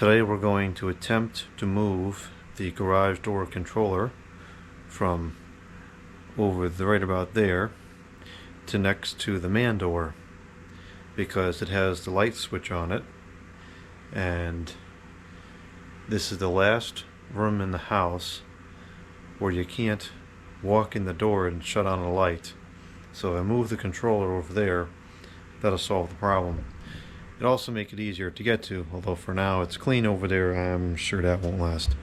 Today we're going to attempt to move the garage door controller from over right about there to next to the man door, because it has the light switch on it, and this is the last room in the house where you can't walk in the door and shut on a light. So if I move the controller over there, that'll solve the problem. It'll also make it easier to get to, although for now it's clean over there. I'm sure that won't last.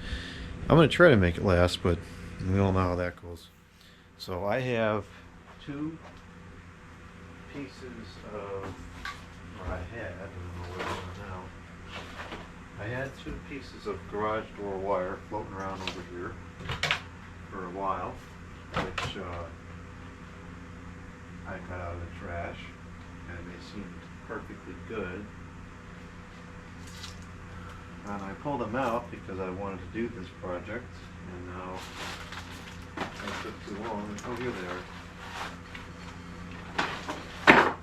I'm going to try to make it last, but we all know how that goes. So I have two pieces of, or I don't know where they are now. I had two pieces of garage door wire floating around over here for a while, which I got out of the trash, and they seemed perfectly good. And I pulled them out because I wanted to do this project, and now it took too long. Oh, here they are.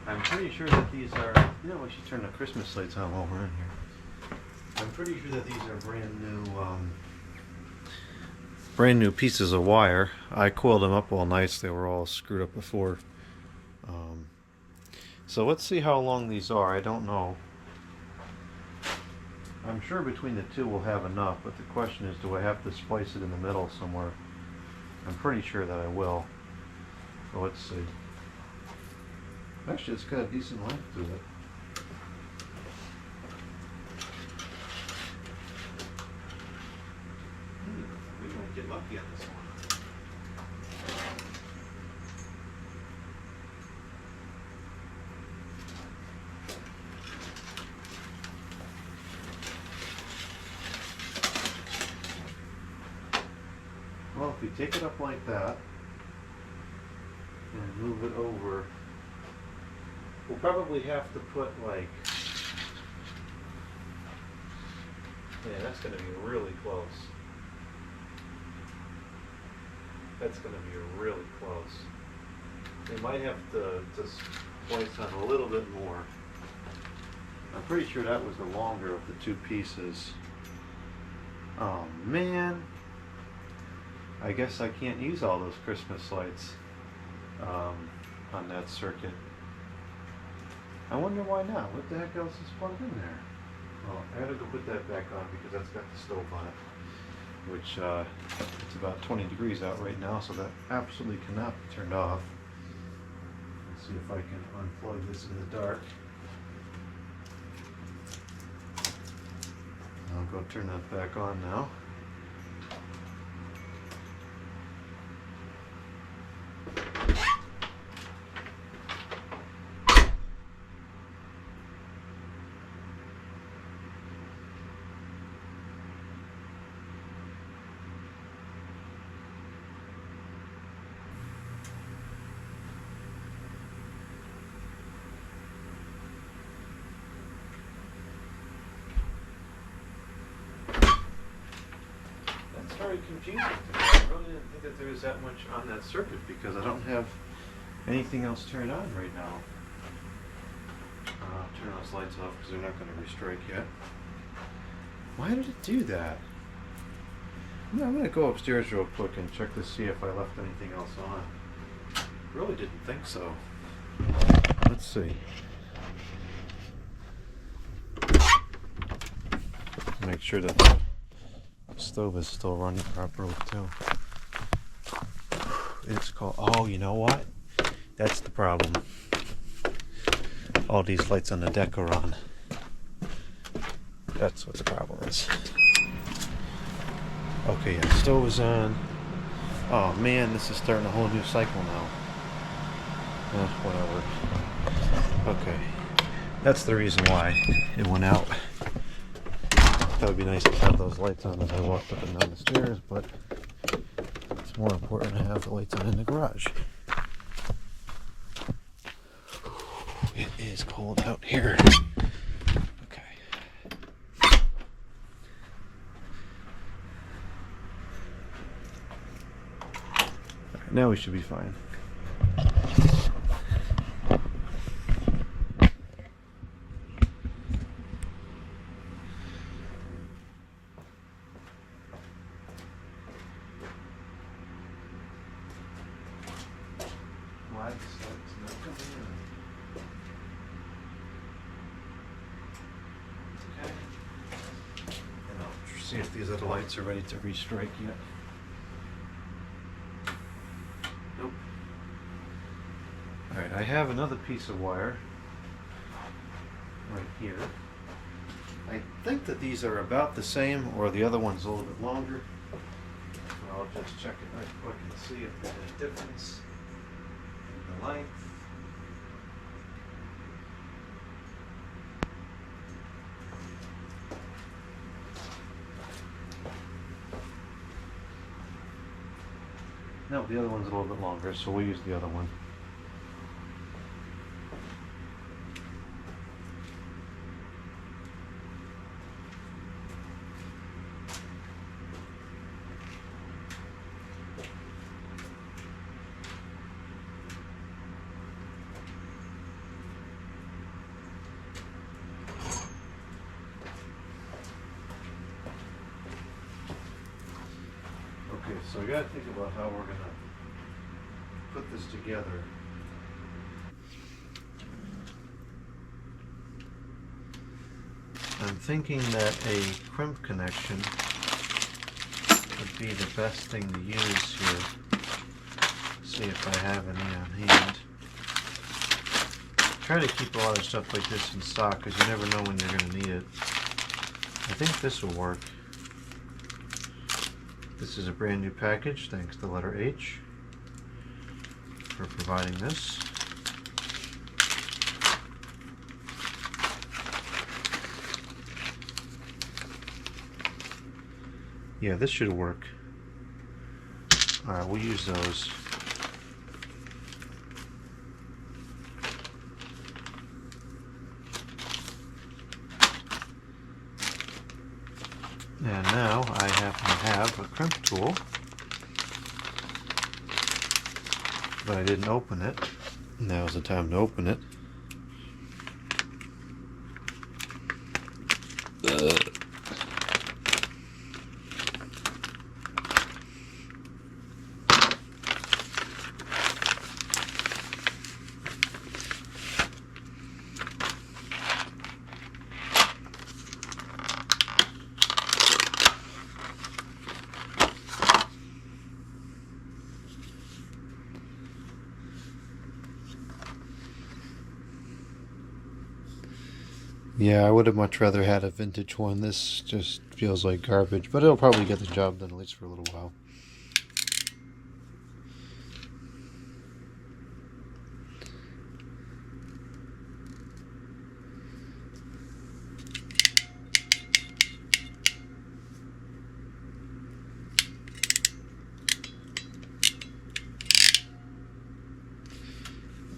I'm pretty sure that these are, we should turn the Christmas lights on while we're in here. I'm pretty sure that these are brand new pieces of wire. I coiled them up all nice. They were all screwed up before. So let's see how long these are. I don't know. I'm sure between the two we'll have enough, but the question is, do I have to splice it in the middle somewhere? I'm pretty sure that I will. So let's see. Actually, it's got a decent length to it. We might get lucky on this one. Well, if you take it up like that and move it over, we'll probably have to put like, yeah, that's going to be really close. That's going to be really close. They might have to splice on a little bit more. I'm pretty sure that was the longer of the two pieces. Oh man. I guess I can't use all those Christmas lights on that circuit. I wonder why not. What the heck else is plugged in there? Well, I gotta go put that back on because that's got the stove on it, which it's about 20 degrees out right now, so that absolutely cannot be turned off. Let's see if I can unplug this in the dark. I'll go turn that back on now. Very confusing to me. I really didn't think that there was that much on that circuit because I don't have anything else turned on right now. Turn those lights off because they're not going to restrike yet. Why did it do that? I'm going to go upstairs real quick and check to see if I left anything else on. Really didn't think so. Let's see. Make sure that the stove is still running properly too. It's called, oh, you know what? That's the problem. All these lights on the deck are on. That's what the problem is. Okay, yeah, stove is on. Oh man, this is starting a whole new cycle now. Whatever. Okay. That's the reason why it went out. That would be nice to have those lights on as I walked up and down the stairs, but it's more important to have the lights on in the garage. It is cold out here. Okay. Alright, now we should be fine. if these other lights are ready to restrike yet. Nope. Alright, I have another piece of wire right here. I think that these are about the same, or the other one's a little bit longer. I'll just check it right quick and see if there's any difference in the length. No, the other one's a little bit longer, so we'll use the other one. Okay, so we gotta think about how we're gonna put this together. I'm thinking that a crimp connection would be the best thing to use here. See if I have any on hand. Try to keep a lot of stuff like this in stock because you never know when you're going to need it. I think this will work. This is a brand new package, thanks to letter H for providing this. Yeah, this should work. Alright, we'll use those. And now I happen to have a crimp tool, but I didn't open it. Now's the time to open it. Yeah, I would have much rather had a vintage one. This just feels like garbage, but it'll probably get the job done at least for a little while.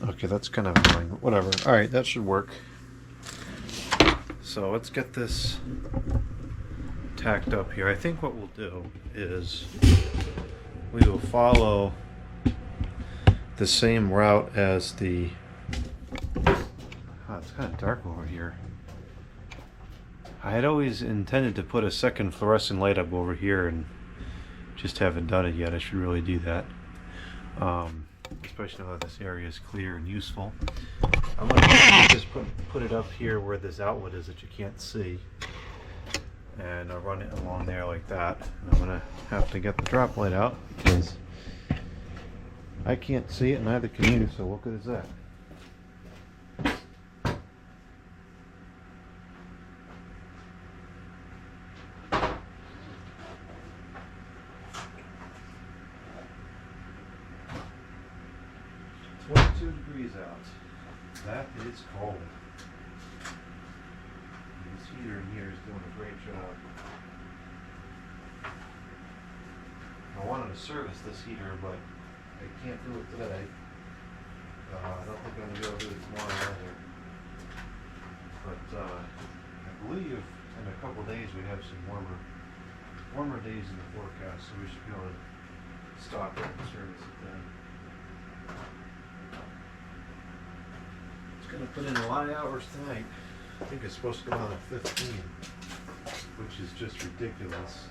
Okay, that's kind of annoying. Whatever. Alright, that should work. So let's get this tacked up here. I think what we'll do is we will follow the same route as the... Oh, it's kind of dark over here. I had always intended to put a second fluorescent light up over here and just haven't done it yet. I should really do that. Especially now that this area is clear and useful. I'm going to just put it up here where this outlet is that you can't see. And I'll run it along there like that. And I'm going to have to get the drop light out because I can't see it and neither can you, so what good is that? Out. That is cold. This heater in here is doing a great job. I wanted to service this heater, but I can't do it today. I don't think I'm going to be able to do it tomorrow either. But I believe in a couple days we have some warmer days in the forecast, so we should be able to stock it and service it then. Going to put in a lot of hours tonight. I think it's supposed to go on at 15, which is just ridiculous.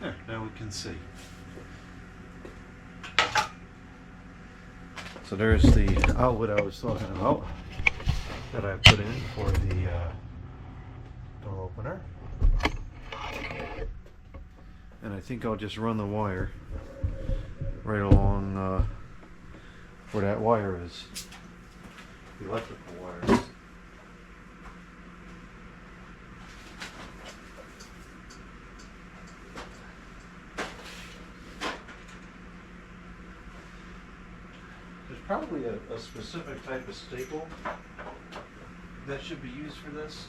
There, now we can see. So there's the outlet I was talking about. that I put in for the door opener. And I think I'll just run the wire right along where that wire is. The electrical wire. There's probably a specific type of staple that should be used for this.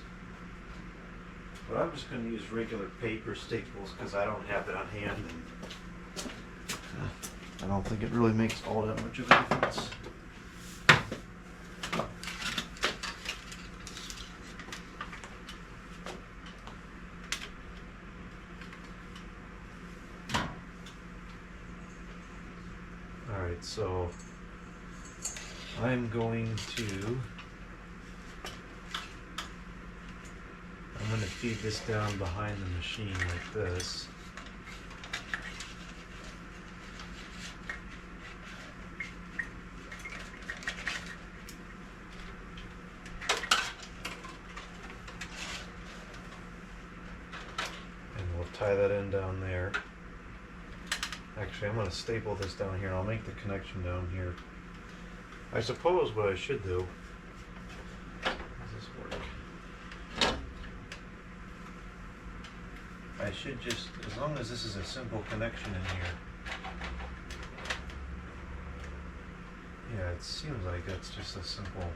But I'm just going to use regular paper staples because I don't have it on hand, and I don't think it really makes all that much of a difference. Alright, so I'm going to feed this down behind the machine like this. And we'll tie that in down there. Actually, I'm going to staple this down here. I'll make the connection down here. I suppose what I should do, does this work? I should just, as long as this is a simple connection in here. Yeah, it seems like it's just a simple,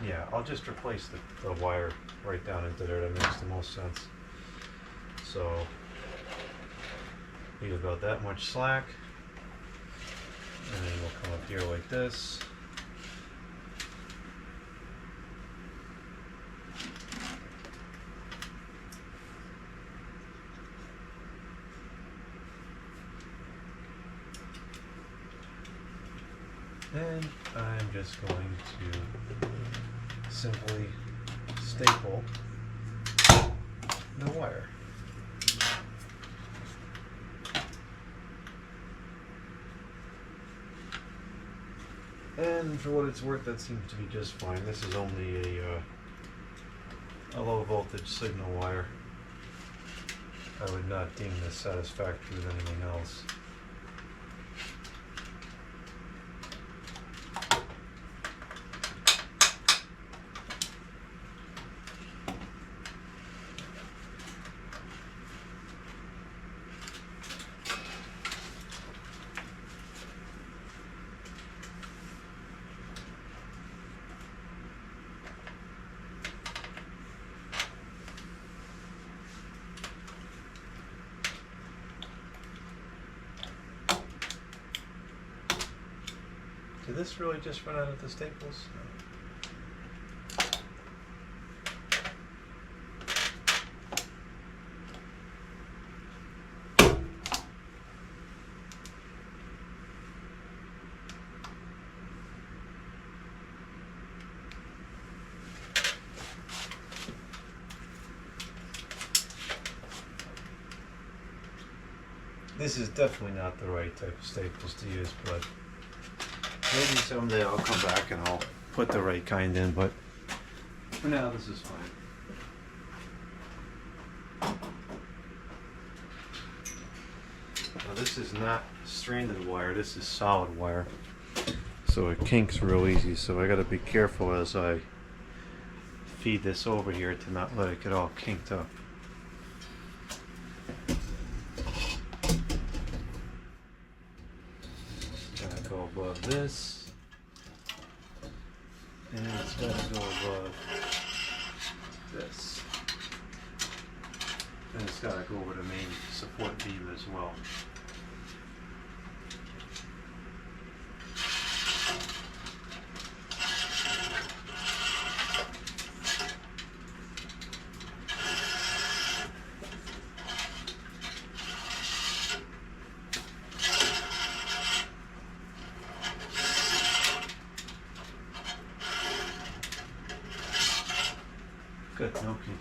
yeah, I'll just replace the wire right down into there. That makes the most sense. So, leave about that much slack. And then we'll come up here like this. And I'm just going to simply staple the wire. And for what it's worth, that seems to be just fine. This is only a low voltage signal wire. I would not deem this satisfactory with anything else. Did this really just run out of the staples? This is definitely not the right type of staples to use, but maybe someday I'll come back and I'll put the right kind in, but for now this is fine. Now this is not stranded wire, this is solid wire. So it kinks real easy, so I gotta be careful as I feed this over here to not let it get all kinked up. Above this, and it's got to go above this, and it's got to go over the main support beam as well. Good, no kinking.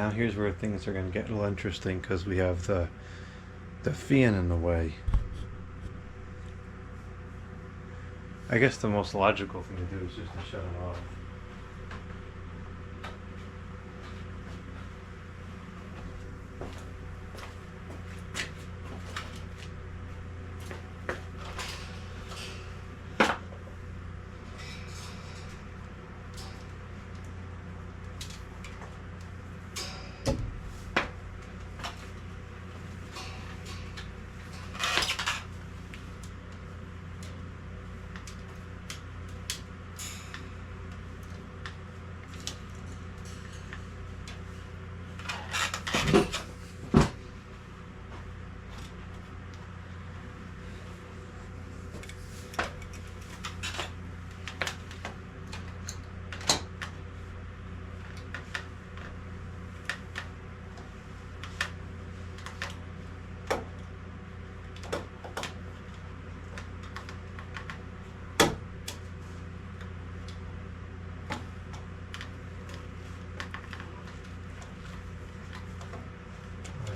now here's where things are going to get a little interesting because we have the fan in the way. I guess the most logical thing to do is just to shut it off.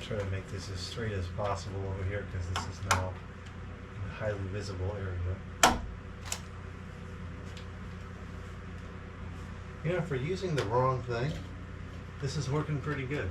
Try to make this as straight as possible over here because this is now a highly visible area. You know, for using the wrong thing, this is working pretty good.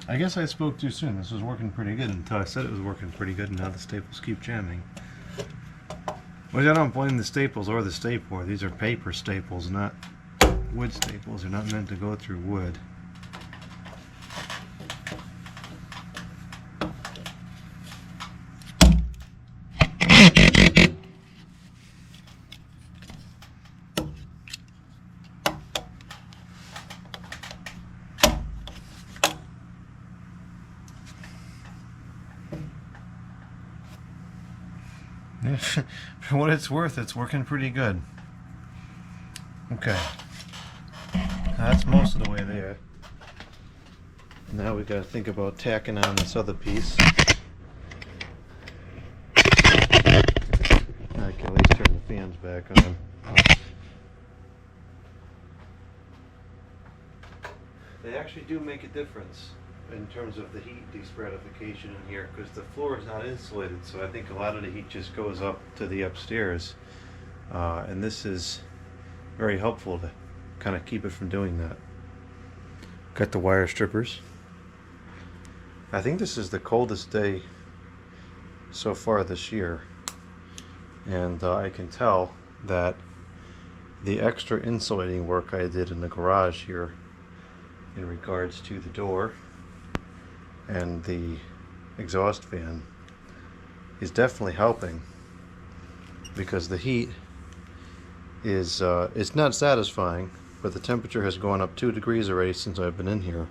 I guess I spoke too soon. This was working pretty good until I said it was working pretty good, and now the staples keep jamming. Which I don't blame the staples or the stapler. These are paper staples, not wood staples. They're not meant to go through wood. For what it's worth, it's working pretty good. Okay. That's most of the way there. Now we got to think about tacking on this other piece. I can at least turn the fans back on. They actually do make a difference in terms of the heat destratification in here, because the floor is not insulated, so I think a lot of the heat just goes up to the upstairs, and this is very helpful to kind of keep it from doing that. Got the wire strippers. I think this is the coldest day so far this year, and I can tell that the extra insulating work I did in the garage here in regards to the door and the exhaust fan is definitely helping, because the heat is it's not satisfying, but the temperature has gone up 2 degrees already since I've been in here,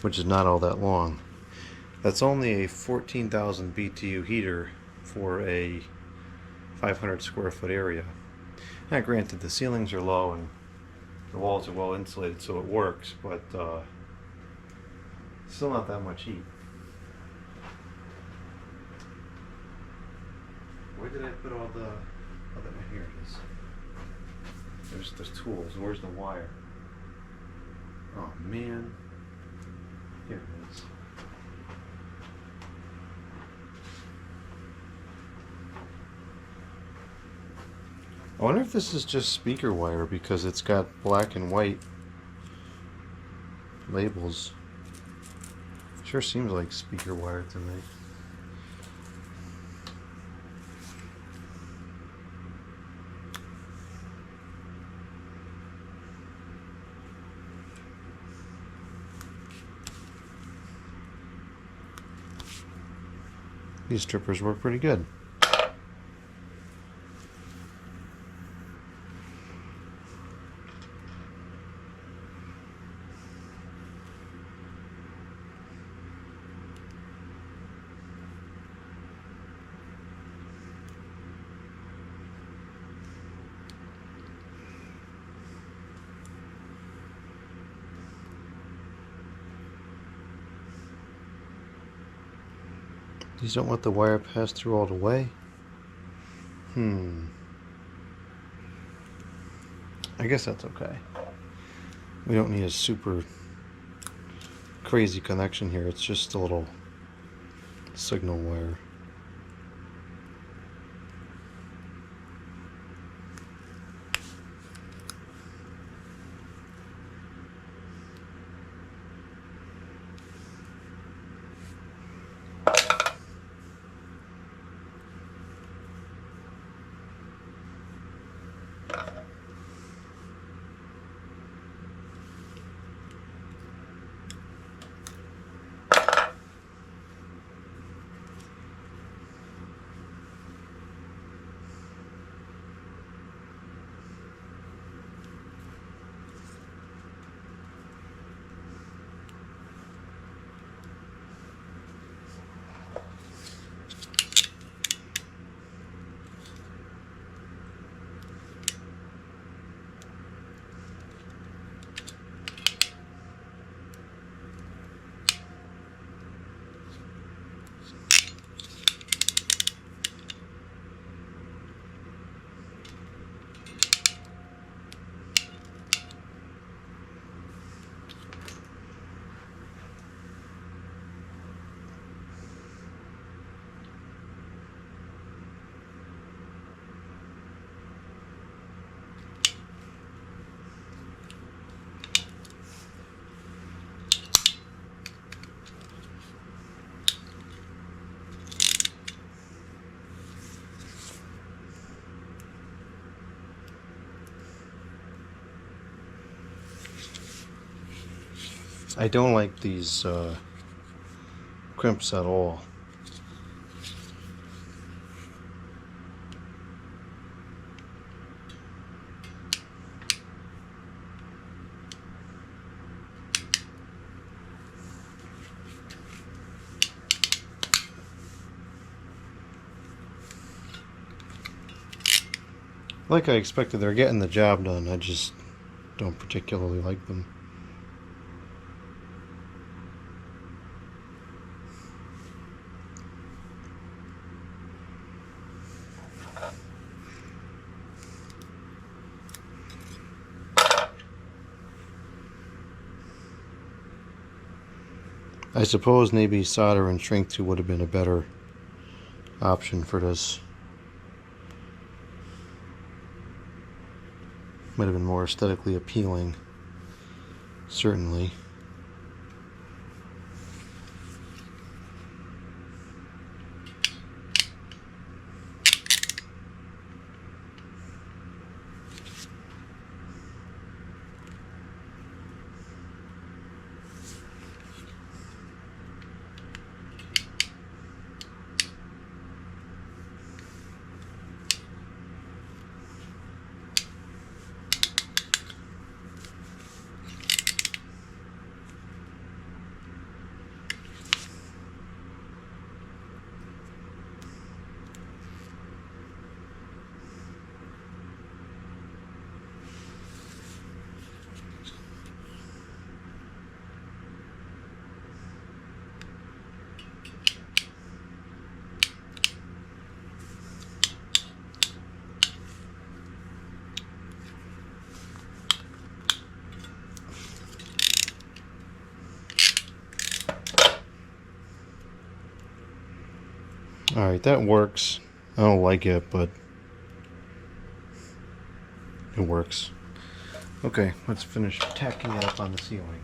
which is not all that long. That's only a 14,000 BTU heater for a 500 square foot area. Now granted, the ceilings are low and the walls are well insulated, so it works, but still not that much heat. Where did I put all the... oh, here it is. There's the tools. Where's the wire? Oh man. Here it is. I wonder if this is just speaker wire, because it's got black and white labels. Sure seems like speaker wire to me. These strippers work pretty good. These don't let the wire pass through all the way. I guess that's okay. We don't need a super crazy connection here. It's just a little signal wire. I don't like these crimps at all. Like I expected, they're getting the job done. I just don't particularly like them. I suppose maybe solder and shrink to would have been a better option for this. Might have been more aesthetically appealing, certainly. Alright, that works. I don't like it, but it works. Okay, let's finish tacking it up on the ceiling.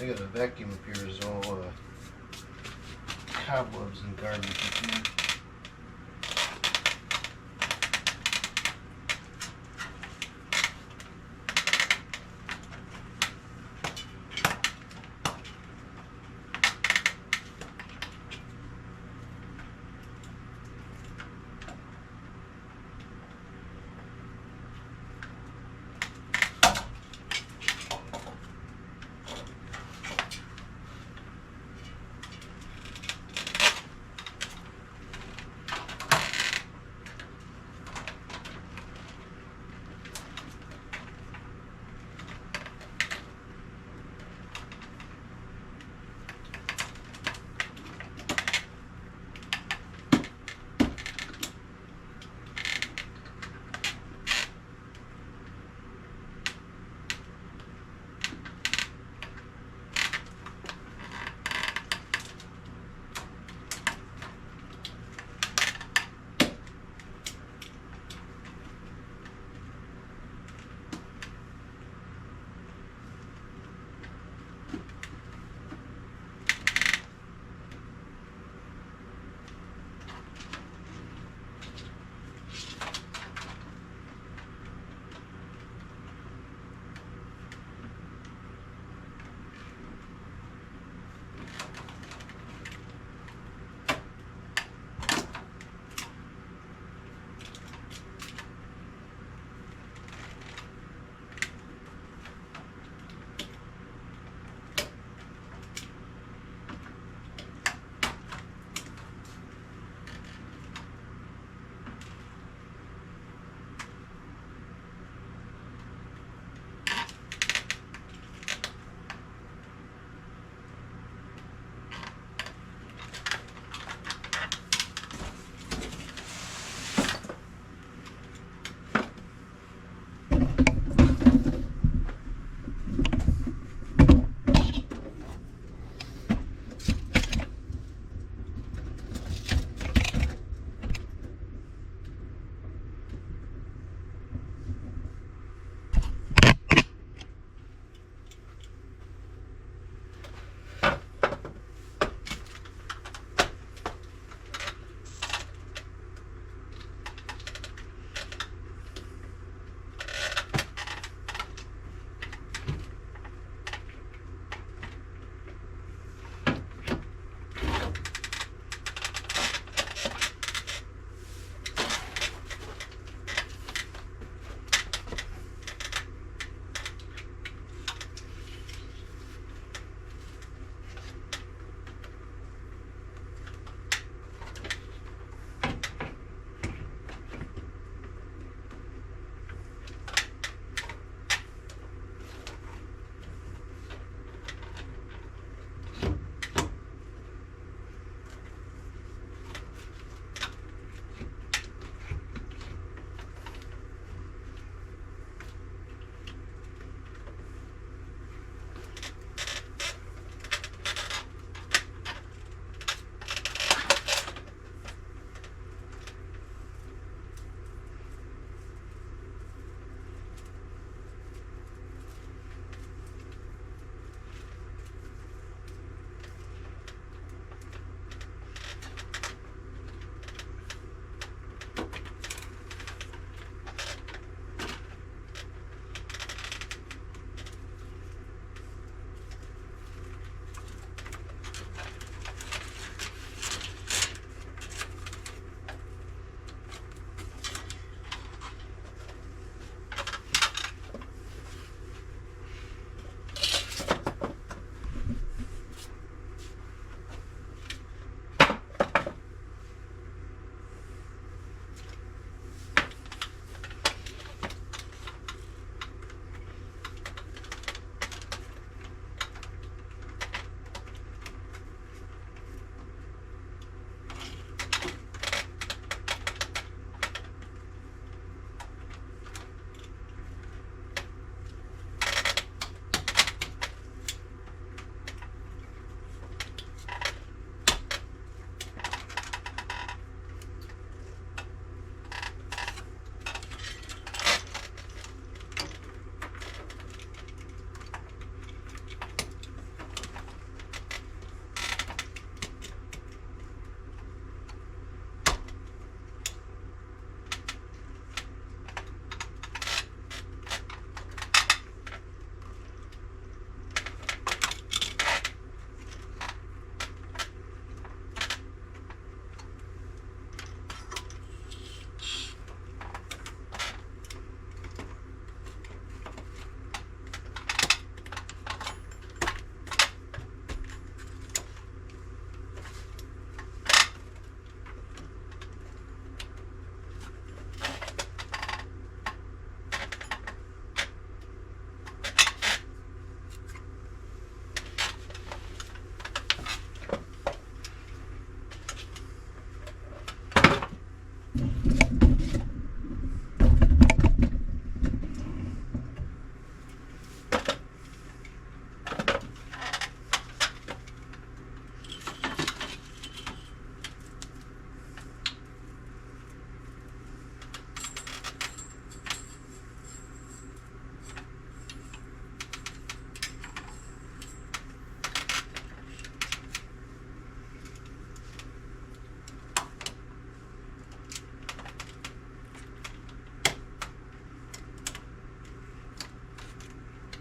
I got a vacuum up here, is all cobwebs and garbage in here.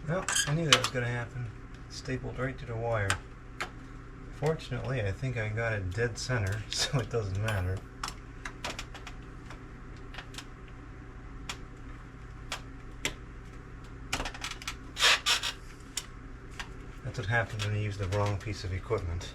Well, I knew that was going to happen. Stapled right to the wire. Fortunately, I think I got it dead center, so it doesn't matter. That's what happens when you use the wrong piece of equipment.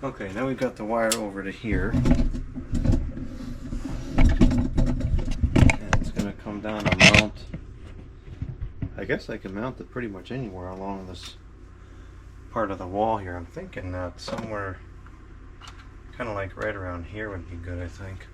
Okay, now we've got the wire over to here. And it's going to come down and mount. I guess I can mount it pretty much anywhere along this part of the wall here. I'm thinking that somewhere kind of like right around here would be good, I think.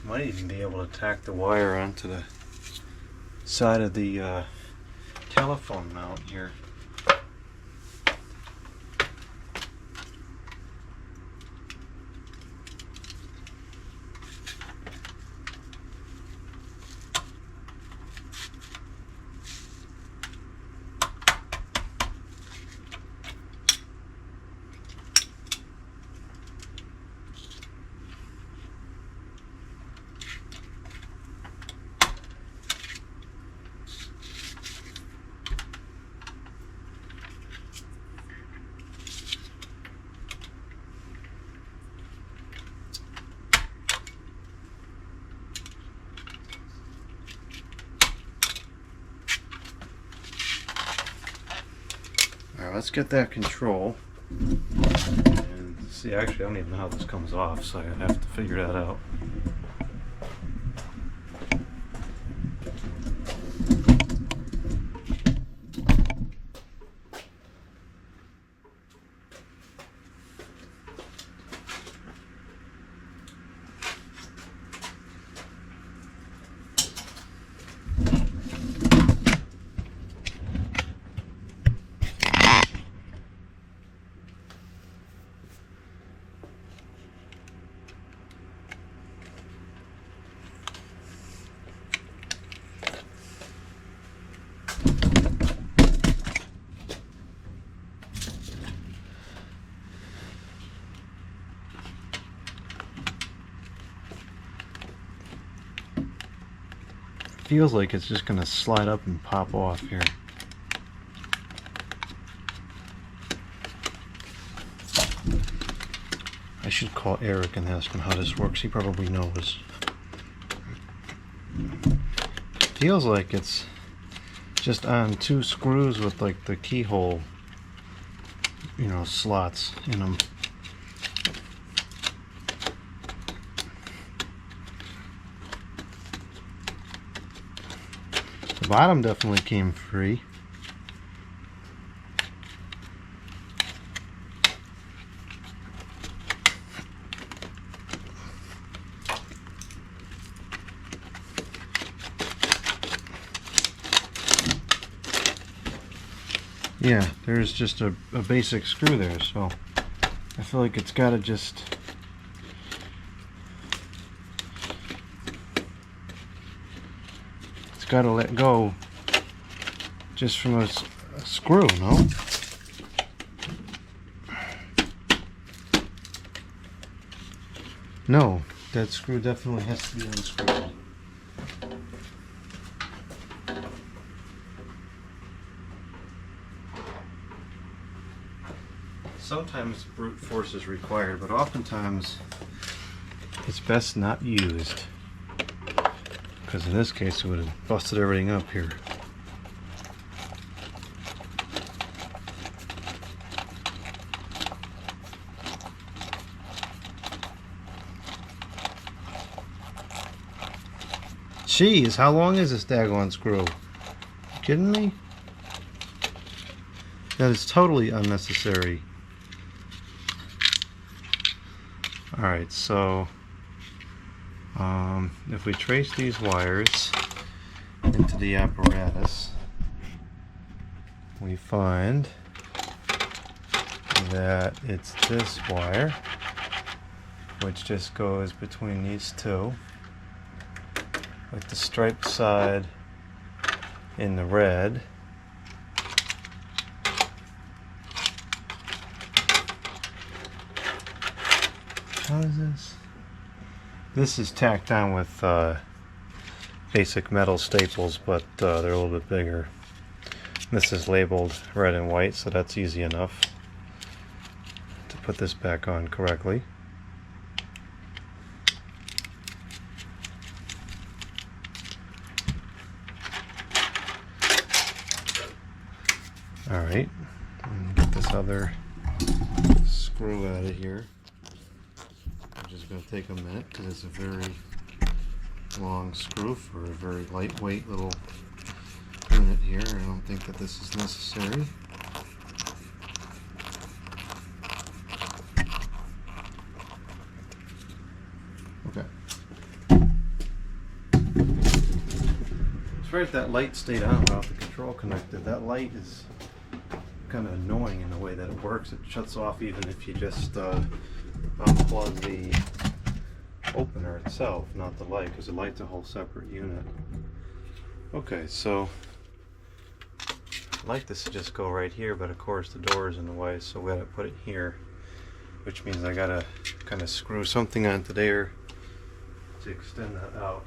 Might even be able to tack the wire onto the side of the telephone mount here. Alright, let's get that control. And see, actually, I don't even know how this comes off, so I have to figure that out. Feels like it's just going to slide up and pop off here. I should call Eric and ask him how this works. He probably knows. Feels like it's just on 2 screws with like the keyhole, you know, slots in them. The bottom definitely came free. Yeah, there's just a basic screw there, so I feel like it's got to just... It's got to let go just from a screw, no? No, that screw definitely has to be unscrewed. Sometimes brute force is required, but oftentimes it's best not used. Because in this case it would have busted everything up here. Jeez, how long is this daggone screw? You kidding me? That is totally unnecessary. Alright, so if we trace these wires into the apparatus, we find that it's this wire, which just goes between these two, with the striped side in the red. How is this? This is tacked on with basic metal staples, but they're a little bit bigger. This is labeled red and white, so that's easy enough to put this back on correctly. Alright, get this other screw out of here. Which is going to take a minute because it's a very long screw for a very lightweight little unit here. I don't think that this is necessary. Okay. It's right, that light stayed on without the control connected. That light is kind of annoying in the way that it works. It shuts off even if you just unplug the opener itself, not the light, because the light's a whole separate unit. Okay, so I'd like this to just go right here, but of course the door is in the way, so we gotta put it here, which means I gotta kind of screw something onto there to extend that out.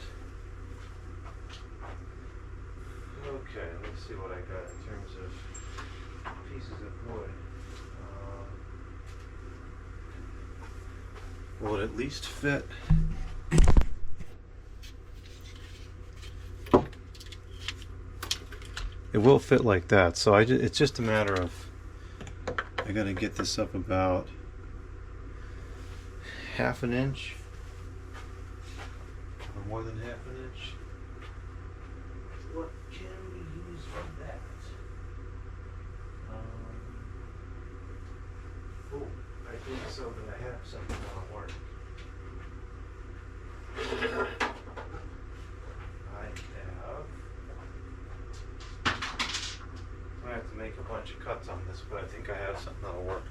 Okay, let's see what I got in terms of pieces of wood. Will it at least fit? It will fit like that, so it's just a matter of, I gotta get this up about ½ an inch, or more than ½ an inch. What can we use for that? Oh, I think so, but I have something that'll work. I have to make a bunch of cuts on this, but I think I have something that'll work.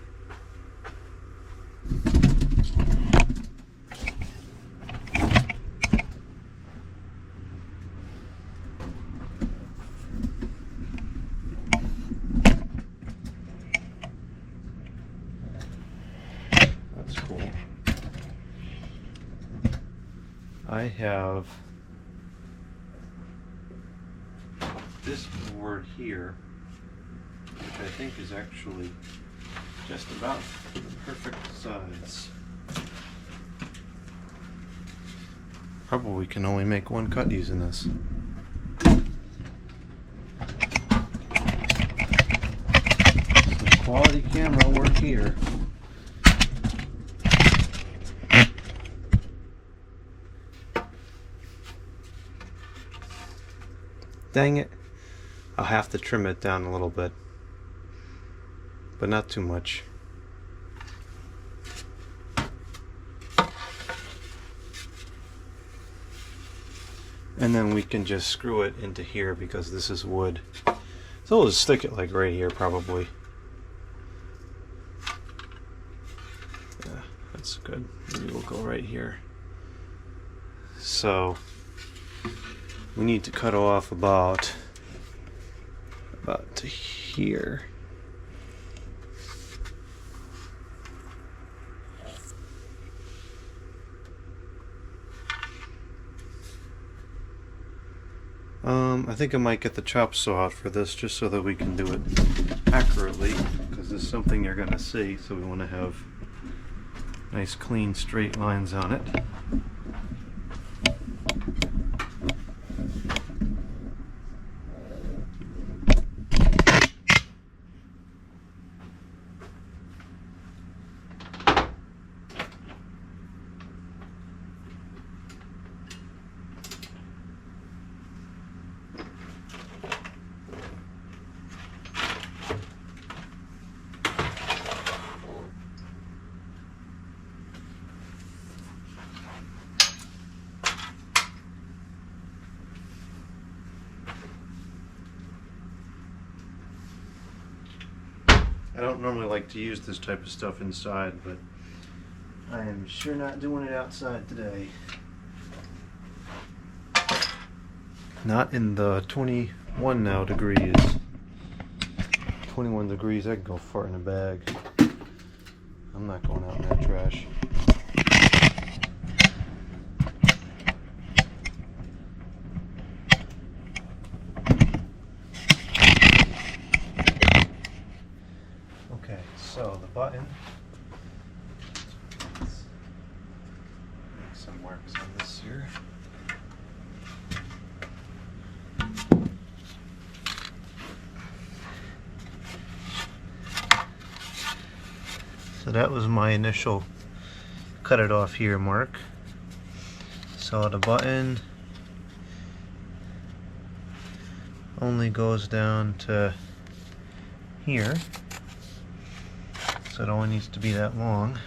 That's cool. I have this board here, which I think is actually Just about the perfect size. Probably can only make one cut using this. Some quality camera work here. Dang it. I'll have to trim it down a little bit, but not too much. And then we can just screw it into here because this is wood. So we'll just stick it like right here probably. Yeah, that's good. Maybe we'll go right here. So we need to cut off about to here. I think I might get the chop saw out for this just so that we can do it accurately, because this is something you're going to see, so we want to have nice clean straight lines on it. I don't normally like to use this type of stuff inside, but I am sure not doing it outside today. Not in the 21 now degrees. 21 degrees, I can go fart in a bag. I'm not going out in that trash. Okay, so the button. Let's make some marks on this here. So that was my initial cut it off here mark. So the button only goes down to here. So it only needs to be that long.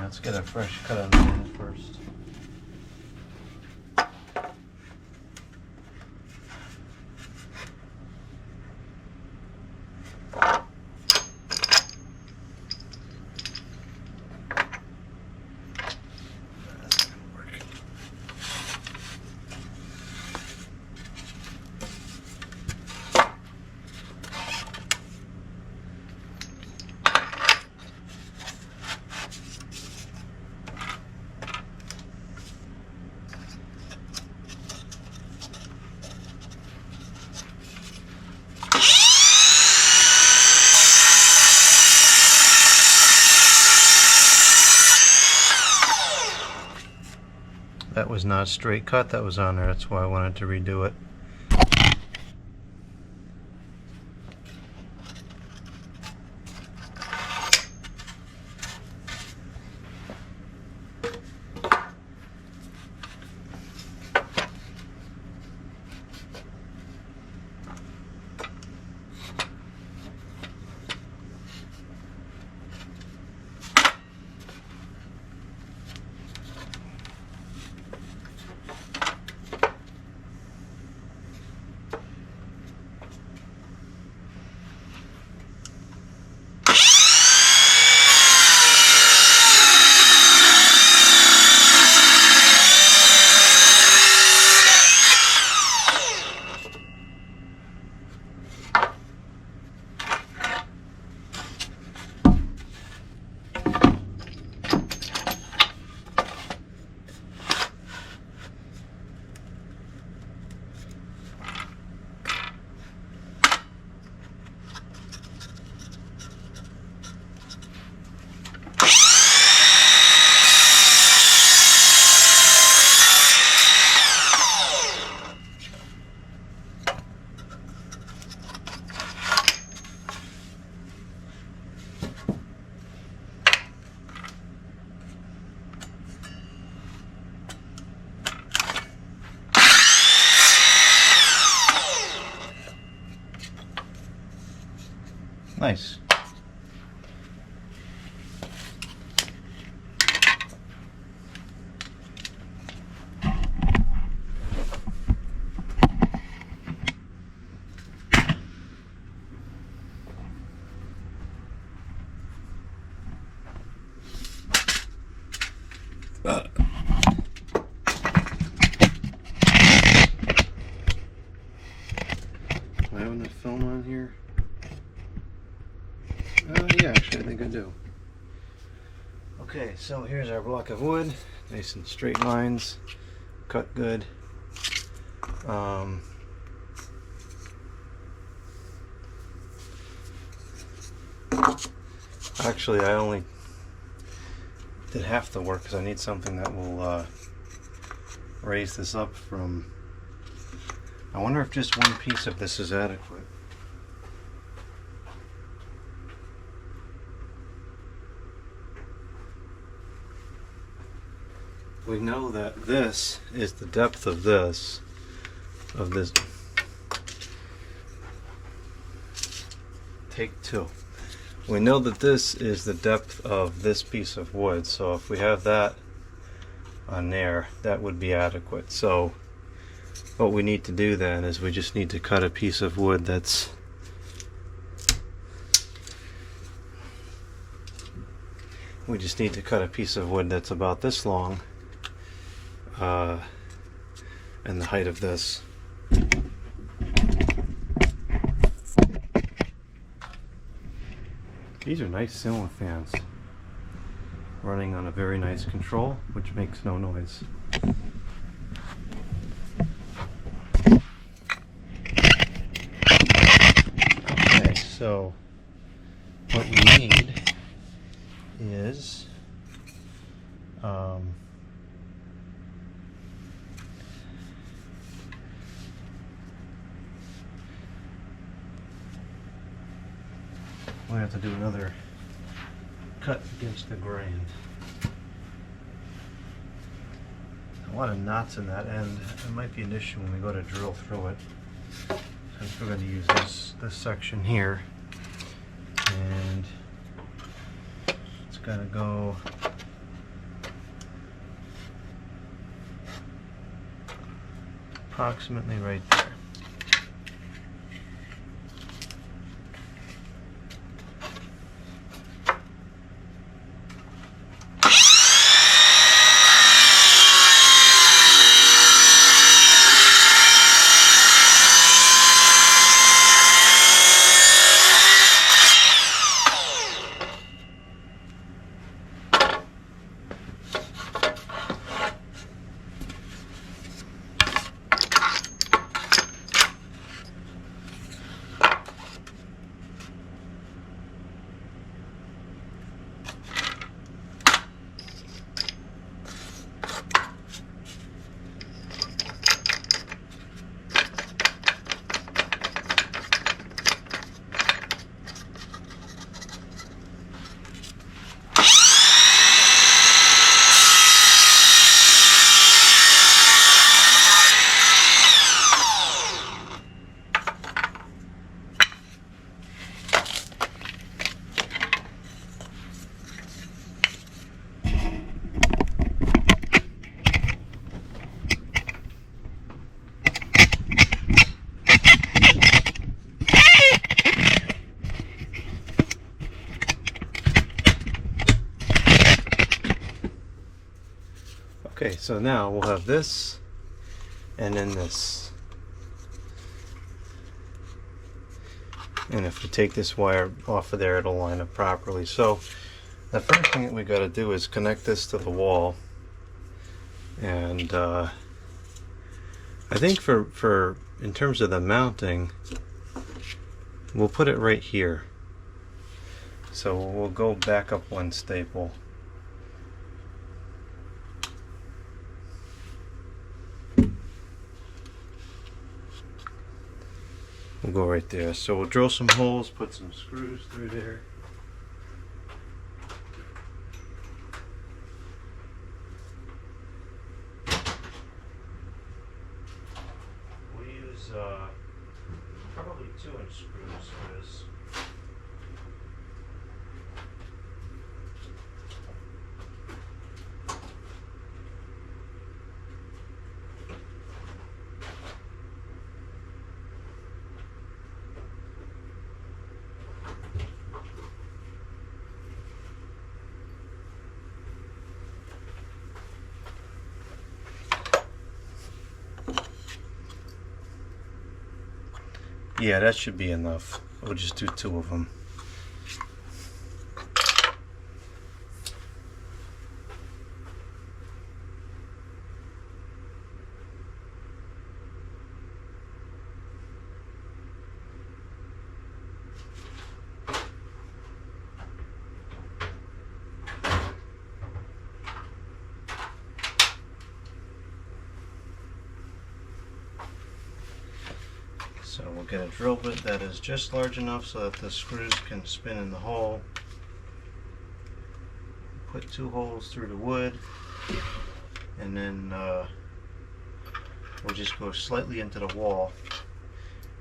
Let's get a fresh cut on the end first. That's gonna work. That was not a straight cut that was on there, that's why I wanted to redo it. Nice. Do I have enough film on here? Yeah, actually, I think I do. Okay, so here's our block of wood. Nice and straight lines. Cut good. Actually, I only did half the work because I need something that will raise this up from... I wonder if just one piece of this is adequate. We know that this is the depth of this. Take two. We know that this is the depth of this piece of wood, so if we have that on there, that would be adequate. So what we need to do then is we just need to cut a piece of wood that's about this long, and the height of this. These are nice ceiling fans running on a very nice control, which makes no noise. Okay, so what we need is we have to do another cut against the grain. A lot of knots in that end. It might be an issue when we go to drill through it. Since we're going to use this section here, and it's got to go approximately right there. Okay, so now we'll have this and then this. And if we take this wire off of there, it'll line up properly. So the first thing that we got to do is connect this to the wall. And I think for in terms of the mounting, we'll put it right here. So we'll go back up one staple. We'll go right there. So we'll drill some holes, put some screws through there. We'll use probably 2-inch screws for this. Yeah, that should be enough. We'll just do 2 of them. So we'll get a drill bit that is just large enough so that the screws can spin in the hole. Put 2 holes through the wood, and then we'll just go slightly into the wall.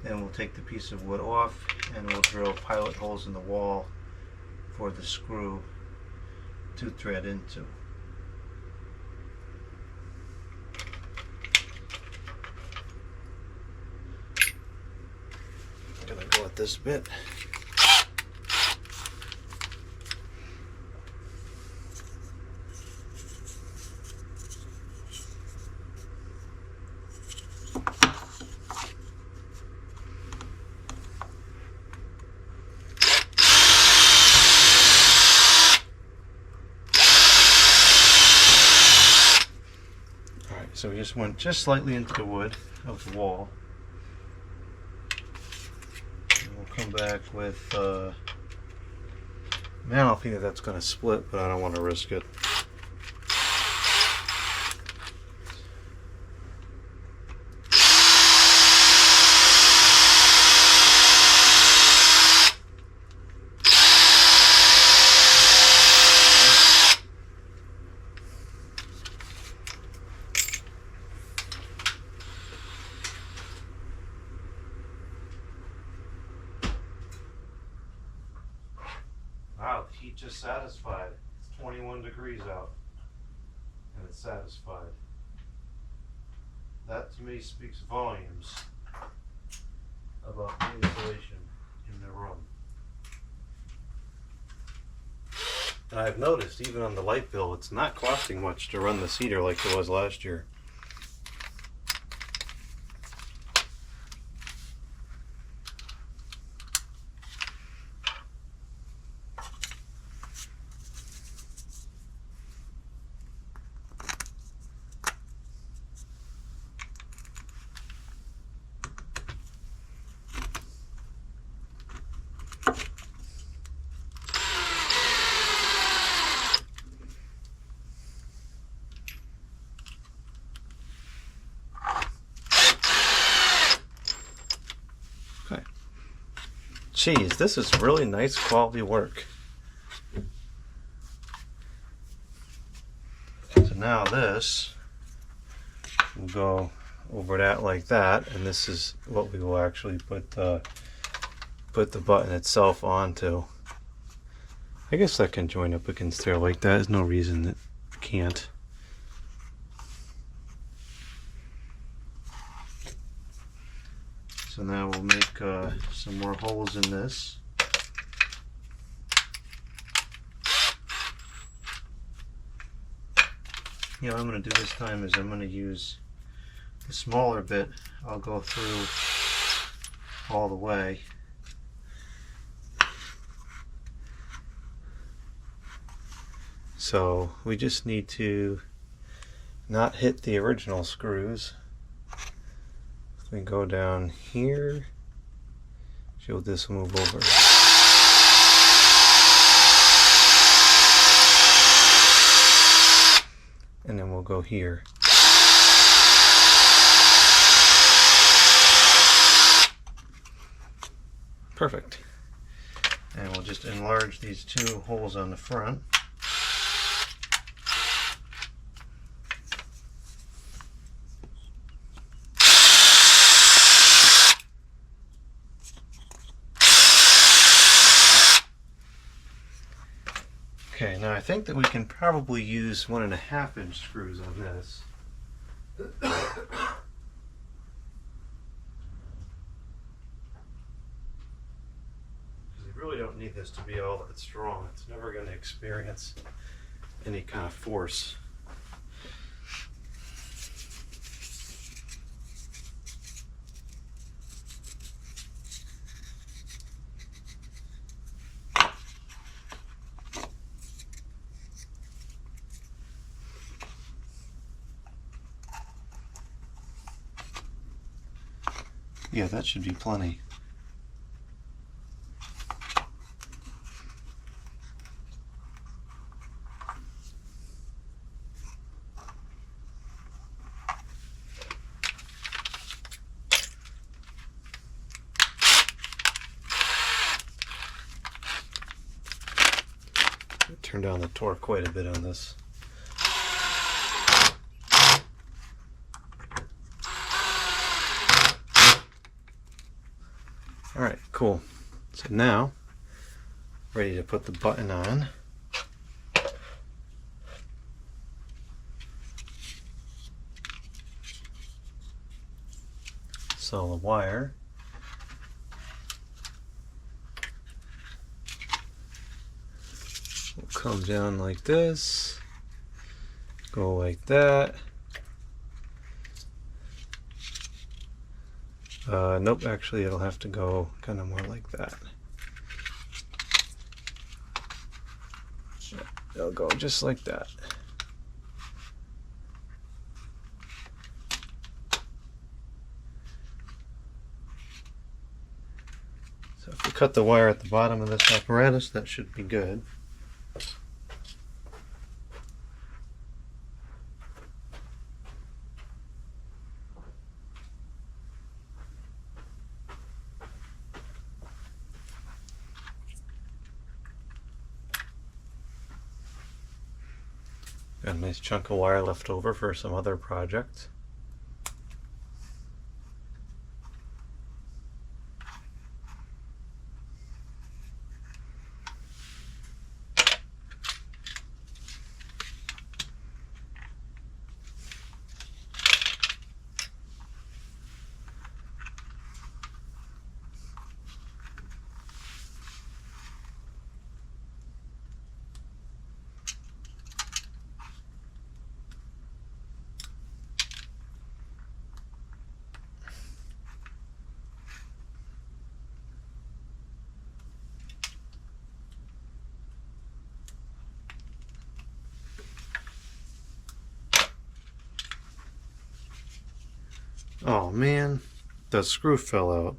Then we'll take the piece of wood off and we'll drill pilot holes in the wall for the screw to thread into. I'm gonna go with this bit. So we just went just slightly into the wood of the wall. And we'll come back with, man, I don't think that's going to split, but I don't want to risk it. Wow, the heat just satisfied. It's 21 degrees out, and it's satisfied. That to me speaks volumes about the insulation in the room. And I've noticed, even on the light bill, it's not costing much to run this heater like it was last year. Geez, this is really nice quality work. So now this will go over that like that, and this is what we will actually put the button itself onto. I guess that can join up against there like that. There's no reason that it can't. So now we'll make some more holes in this. You know what I'm going to do this time is I'm going to use the smaller bit. I'll go through all the way. So we just need to not hit the original screws. We go down here, she'll just move over. And then we'll go here. Perfect. And we'll just enlarge these 2 holes on the front. Okay, now I think that we can probably use 1.5-inch screws on this. Because you really don't need this to be all that strong. It's never going to experience any kind of force. Yeah, that should be plenty. Turn down the torque quite a bit on this. Alright, cool. So now, ready to put the button on. So the wire will come down like this, go like that. Nope, actually it'll have to go kind of more like that. It'll go just like that. So if we cut the wire at the bottom of this apparatus, that should be good. Got a nice chunk of wire left over for some other project. Oh man, the screw fell out.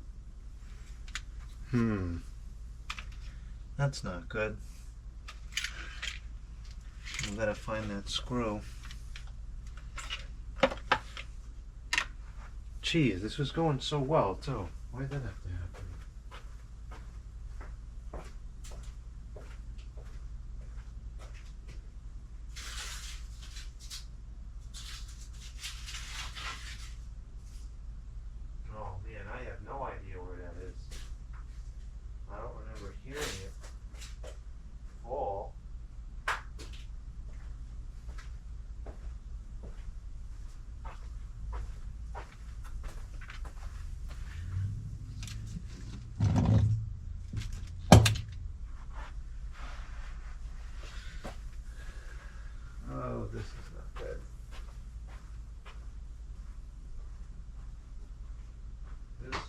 That's not good. I gotta find that screw. Geez, this was going so well too. Why did that have to happen? Oh man, I have no idea where that is. I don't remember hearing it fall. Oh, this is not good. This is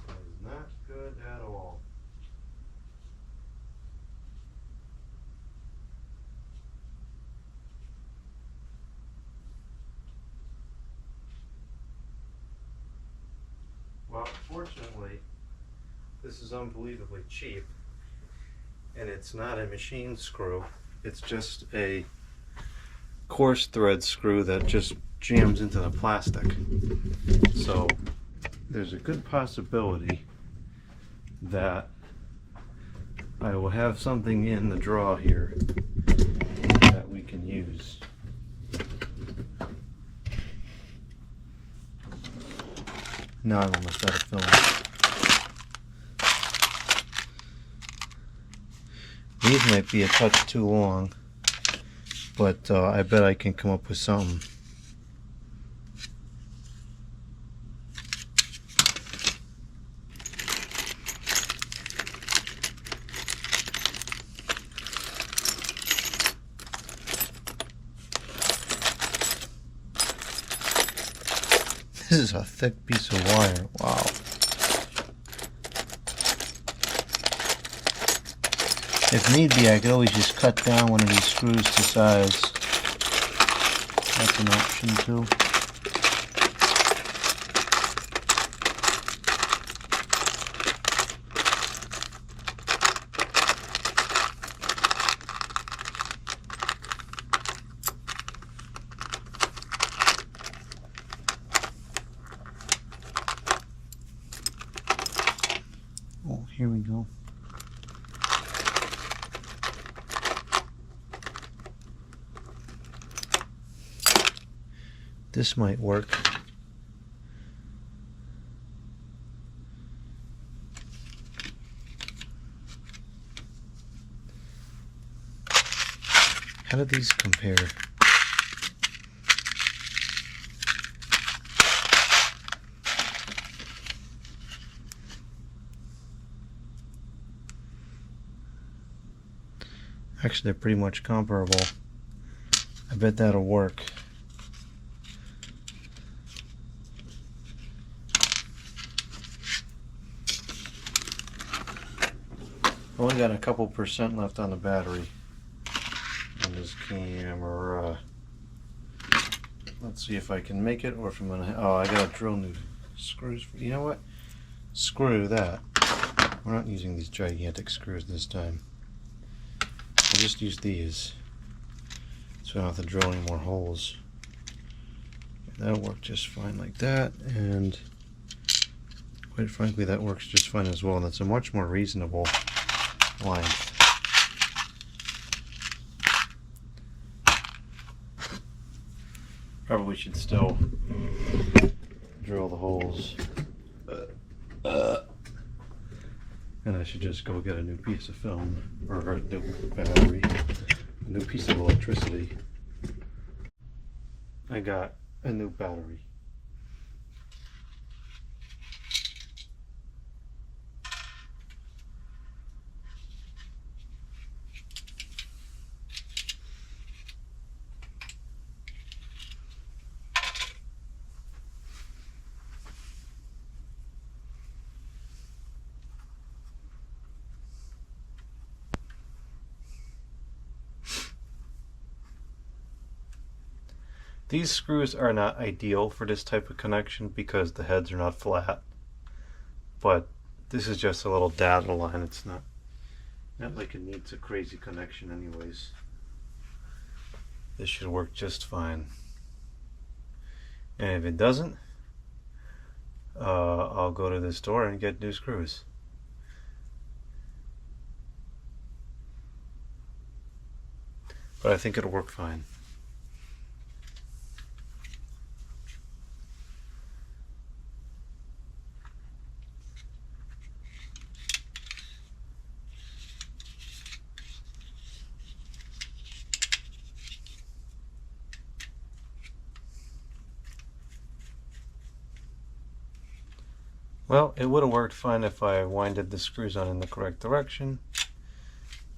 not good at all. Well, fortunately, this is unbelievably cheap, and it's not a machine screw. It's just a coarse thread screw that just jams into the plastic. So there's a good possibility that I will have something in the drawer here that we can use. Now I almost let it fill. These might be a touch too long, but I bet I can come up with something. This is a thick piece of wire. Wow. If need be, I could always just cut down one of these screws to size. That's an option too. Here we go. This might work. How do these compare? Actually, they're pretty much comparable. I bet that'll work. Only got a couple percent left on the battery on this camera. Let's see if I can make it, or if I'm gonna. Oh, I gotta drill new screws. You know what? Screw that. We're not using these gigantic screws this time. We'll just use these, so I don't have to drill any more holes. That'll work just fine like that, and quite frankly, that works just fine as well. And that's a much more reasonable length. Probably should still drill the holes. And I should just go get a new piece of film, or a new battery, a new piece of electricity. I got a new battery. These screws are not ideal for this type of connection because the heads are not flat, but this is just a little data line. It's not like it needs a crazy connection anyways. This should work just fine. And if it doesn't, I'll go to the store and get new screws. But I think it'll work fine. Well, it would have worked fine if I winded the screws on in the correct direction,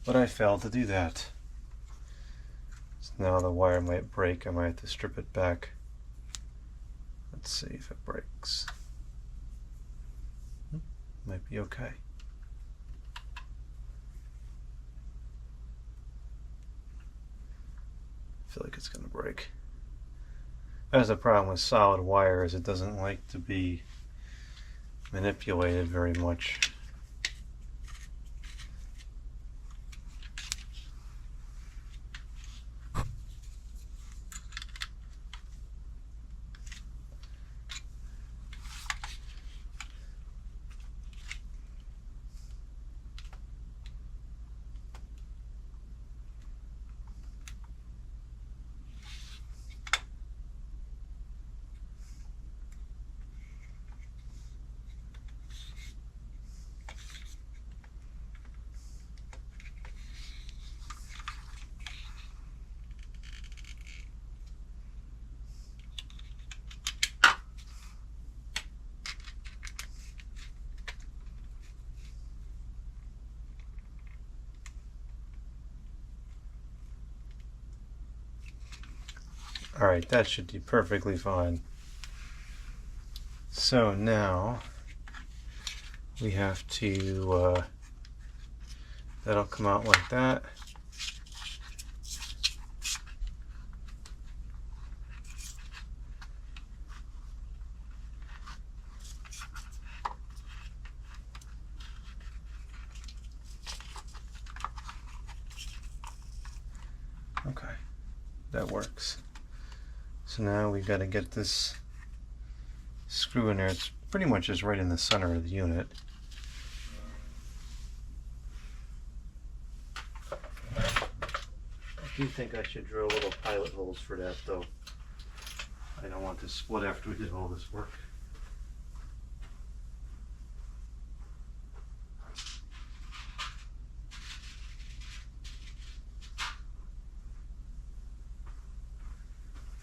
but I failed to do that. So now the wire might break. I might have to strip it back. Let's see if it breaks. Might be okay. I feel like it's going to break. That's the problem with solid wire, is it doesn't like to be manipulated very much. Alright, that should be perfectly fine. So now we have to, that'll come out like that. Okay, that works. So now we've got to get this screw in there. It's pretty much just right in the center of the unit. do think I should drill little pilot holes for that though. I don't want to split after we did all this work.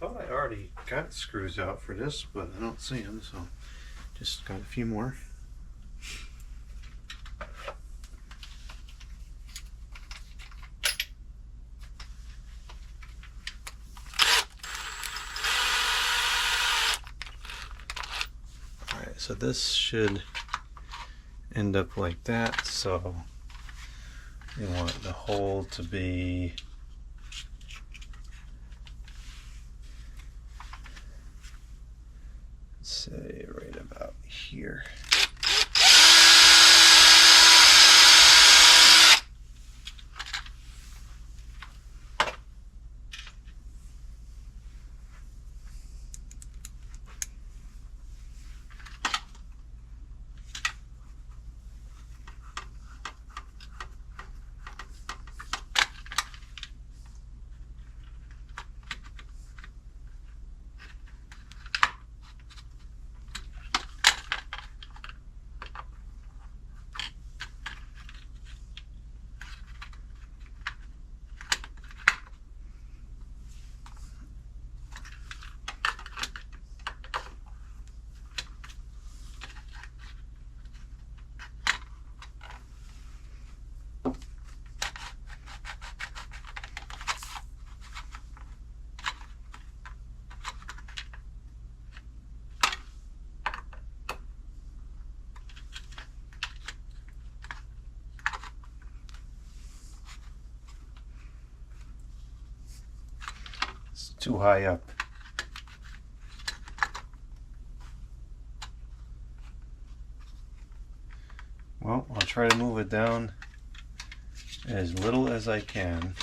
Thought I already got screws out for this, but I don't see them, so just got a few more. Alright, so this should end up like that, so we want the hole to be say right about here. Too high up. Well, I'll try to move it down as little as I can.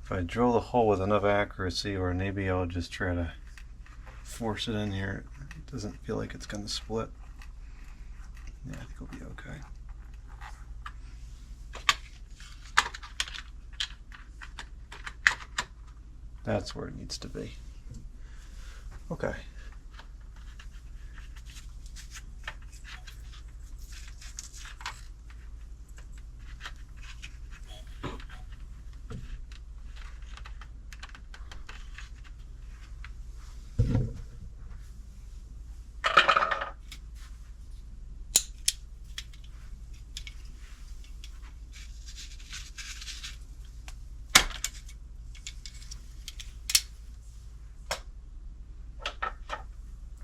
If I drill the hole with enough accuracy, or maybe I'll just try to force it in here, it doesn't feel like it's going to split. Yeah, I think it'll be okay. That's where it needs to be. Okay.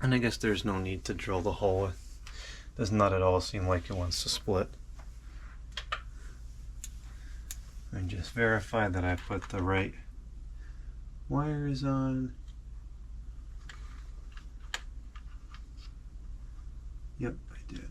And I guess there's no need to drill the hole. It does not at all seem like it wants to split. And just verify that I put the right wires on. Yep, I did.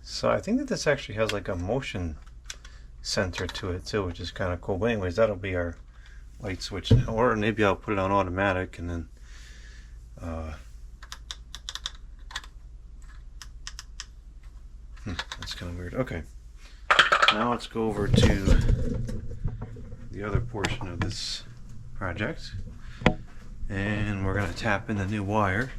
So I think that this actually has like a motion sensor to it too, which is kind of cool. But anyways, that'll be our light switch now. Or maybe I'll put it on automatic and then that's kind of weird. Okay, now let's go over to the other portion of this project, and we're going to tap in the new wire.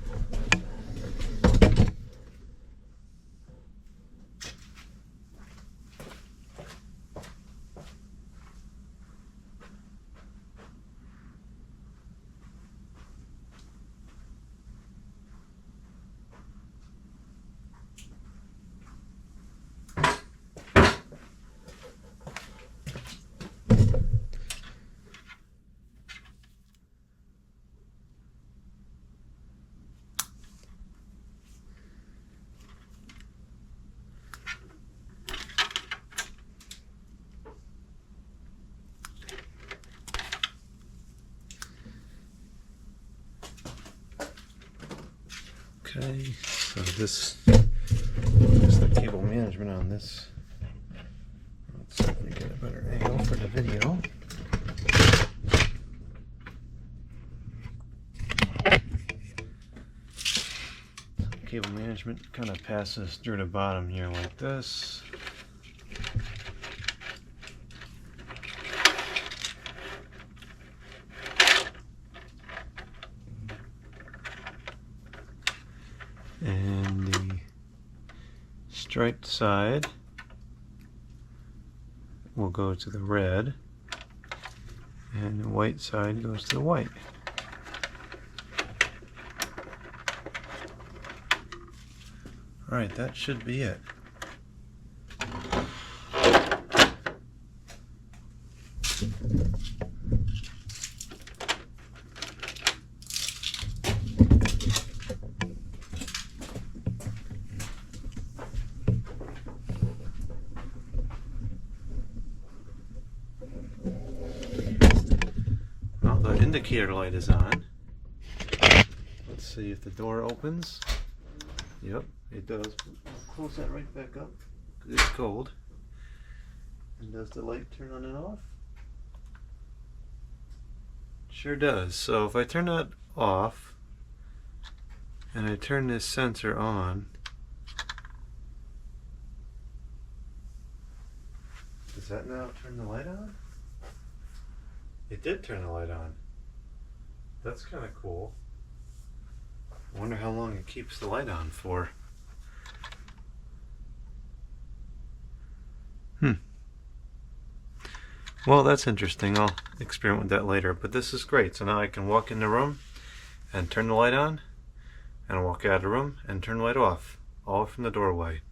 Okay, so this is the cable management on this. Let's see if we get a better angle for the video. Cable management kind of passes through the bottom here like this. And the striped side will go to the red, and the white side goes to the white. Alright, that should be it. Well, the indicator light is on. Let's see if the door opens. Yep, it does. Close that right back up, because it's cold. And does the light turn on and off? Sure does. So if I turn that off, and I turn this sensor on, does that now turn the light on? It did turn the light on. That's kind of cool. I wonder how long it keeps the light on for. Well, that's interesting. I'll experiment with that later, but this is great. So now I can walk in the room and turn the light on, and walk out of the room and turn the light off, all from the doorway.